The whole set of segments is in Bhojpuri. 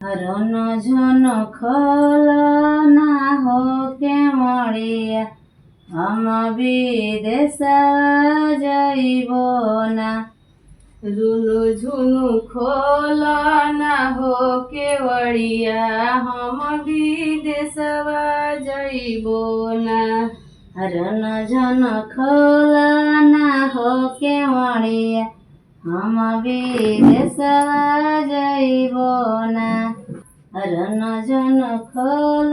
रन झन खल ना हो के मरिया हम विदेश जाइब ना। रुनु झुनु खोल ना हो केवड़िया हम विदेशवा जाइब ना। रन झन खोल ना हो केवड़िया हम विदेशवा जाइब ना। रन झन खोल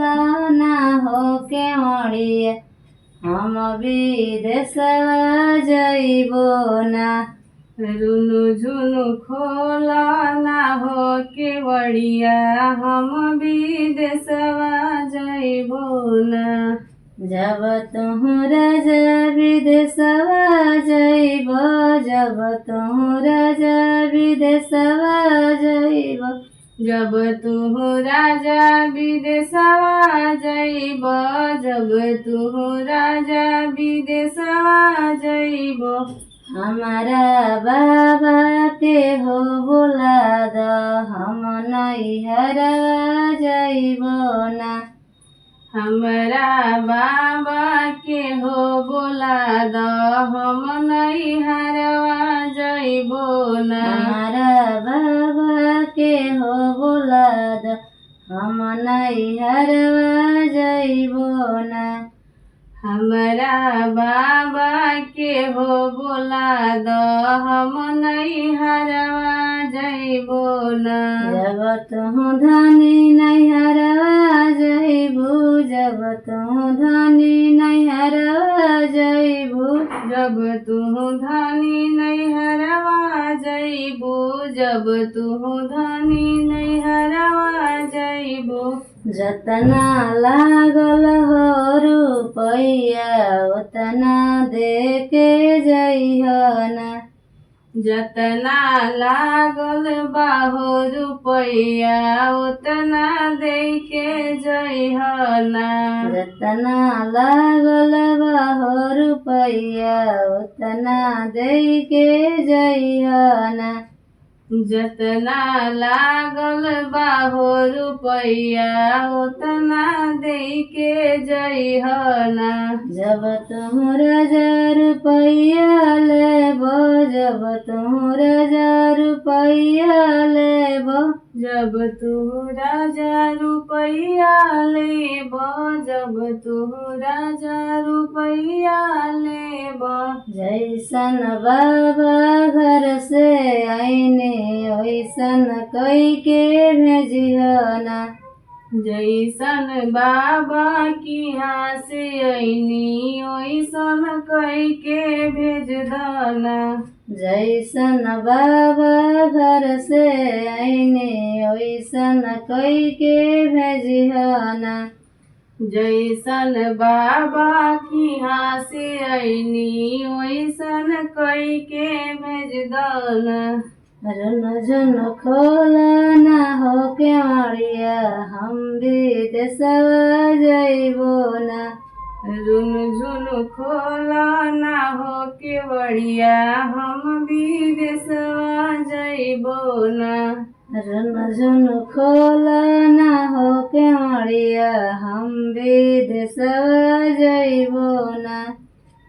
ना हो केवड़िया हम विदेशवा जाइब ना। रुनु झुनु खोल ना हो केवड़िया हम विदेशवा जाइब ना। जब तुहु राजा विदेशवा जाइब, जब तुहु राजा विदेशवा जाइब, जब तुहु राजा विदेशवा जाइब, जब तुहु राजा विदेशवा जाइब। हमारा बाबा के हो बोला द हम नैहरा जाइब ना। हमारा बाबा के हो बोला द हम नैहरवा जाइब ना। हमारा बाबा के हो बोला द हम नैहरवा जाइब ना। हमारा बाबा के हो बोला द हम नैहरवा जाइब ना। जब तुहु धनी नैहरवा जाइब, जब तुहु धनी नैहरवा जाइब, जब तुहु धनी नैहरवा जाइब, जब तुहु धनी नैहरवा जाइब। जतना लागल हो रुपैया उतना दे के जइह ना। जतना लागल बाहो रुपैया उतना दे के जइह ना। जतना लागल बाहो रुपैया उतना दे के जइह ना। जतना लागल बाहो रुपैया उतना दे के जइह ना। जब तुहु राजा रुपैया लेब, जब तुहु राजा रुपैया लेब, जब तुहु राजा रुपैया लेब, जब तुहु राजा रुपैया लेब। जैसन बाबा घर से आईने ओइसन कई के भेजिह ना। जैसन बाबा किहाँ से आईनी ओइसन कई के भेज दना। जैसन बाबा घर से आईने ओइसन कई के भेजिह ना। जैसन बाबा किहाँ से आईनी ओइसन कई के भेज दना। रन झन खोल ना हो केवड़िया हम विदेशवा जाइब ना। रुन झुन खोल ना हो केवड़िया हम विदेशवा जाइब ना। रन झुन खोल ना हो केवड़िया हम विदेशवा जाइब ना।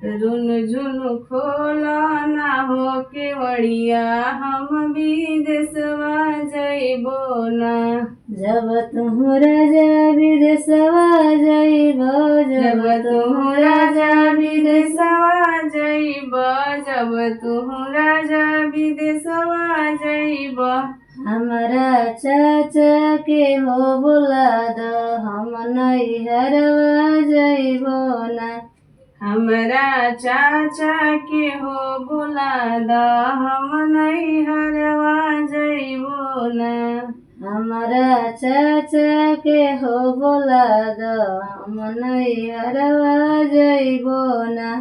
रुन झुन खोल ना हो केवड़िया हम विदेशवा जाइब ना। जब तुहु राजा विदेशवा जाइब, जब तुहु राजा विदेशवा जाइब, जब तुहु राजा विदेशवा जाइब। हमारा चाचा के हो बोला द हम नैहरवा जाइब ना। हमरा चाचा के हो बोला द हम नैहरवा जाइब ना। हमारा चाचा के हो बोला द हम नैहरवा जाइब ना।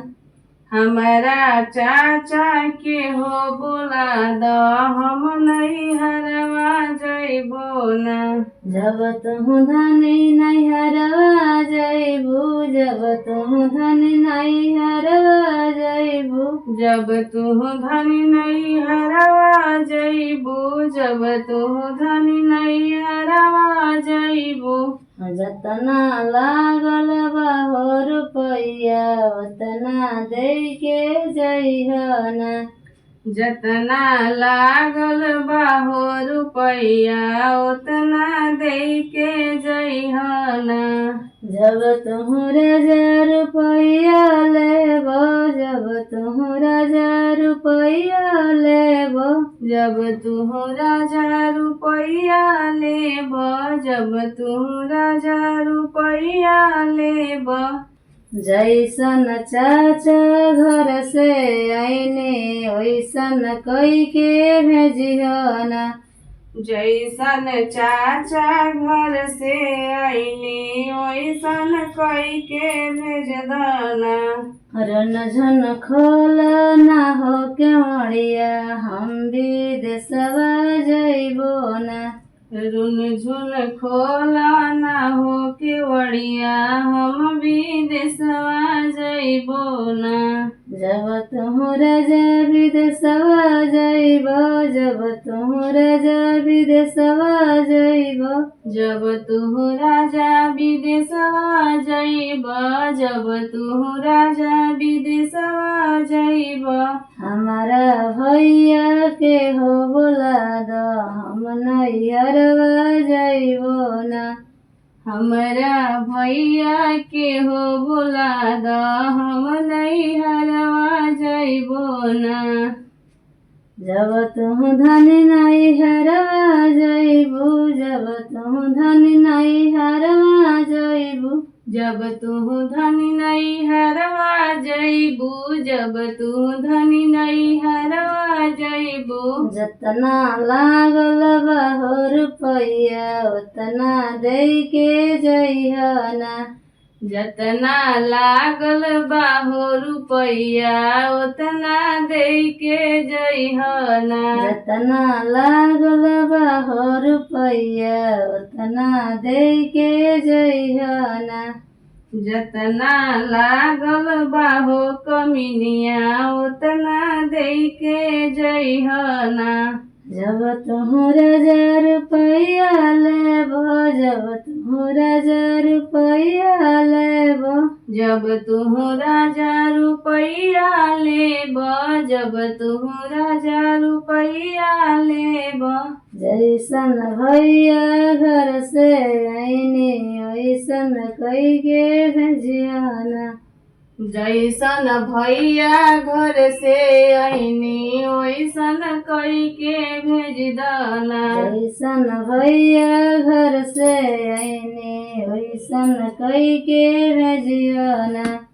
हमारा चाचा के हो बोला द हम नैहरवा जइबो ना। जब तुहु धनी नैहरवा जइबू, जब तुहु धनी नैहरवा जइबू, जब तू धनी नैहरवा जइबू, जब तू धनी नैहरवा जइबू। जतना लागल बा हो रुपैया ओतना देके जइहना। जतना लागल बा हो रुपैया ओतना देके जइहना। जब तुहरा 1000 रुपैया लेबो, जब तुहरा 1000 रुपैया लेबो, जब तू राजा रुपैया लेब, जब तू राजा रुपैया लेब। जैसन चाचा घर से आईने ओइसन कई के भेजिहना। जैसन चाचा घर से आईली ओइसन कई के भेज दना। रन झन खोल ना हो केवड़िया हम विदेशवा जइबो ना। रुन झुन खोला ना हो केवड़िया हम विदेशवा जइबो ना। जब तुहरा जा विदेशवा जइबो, जब तुहरा जा विदेशवा जइबो, जब तू राजा विदेशवा जइब, जब तू राजा विदेशवा जइब। हमारा भैया के हो बोला द हम नैहरवा जइबो ना। हमरा भैया के हो बोला द हम नैहरवा जइबो ना। जब तुहु धनी नैहरवा जइबू, जब तुहु धनी नैहरवा जइबू, जब तू धनी नैहरवा जइबू, जब तू धनी नैहरवा जइबू। जतना लागल बा हो रुपैया ओतना देके जइहना। जतना लागल बा हो रुपैया ओतना देके जइहना। जतना लागल बा हो रुपैया ओतना देके जइहना। जतना लागल बा हो कमिनिया ओतना देके जइहना। जब तुहरा 1000 रुपैया लेबो, जब तुहरा 1000 रुपैया लेबो, जब तू राजा रुपैया लेब, जब तू राजा रुपैया लेब। जैसन भैया घर से आईने ओइसन कई के भेजिहना। जैसन भैया घर से आईनी ओइसन कई के भेज दना। जैसन भैया घर से आईने ओइसन कई के भेजिहना।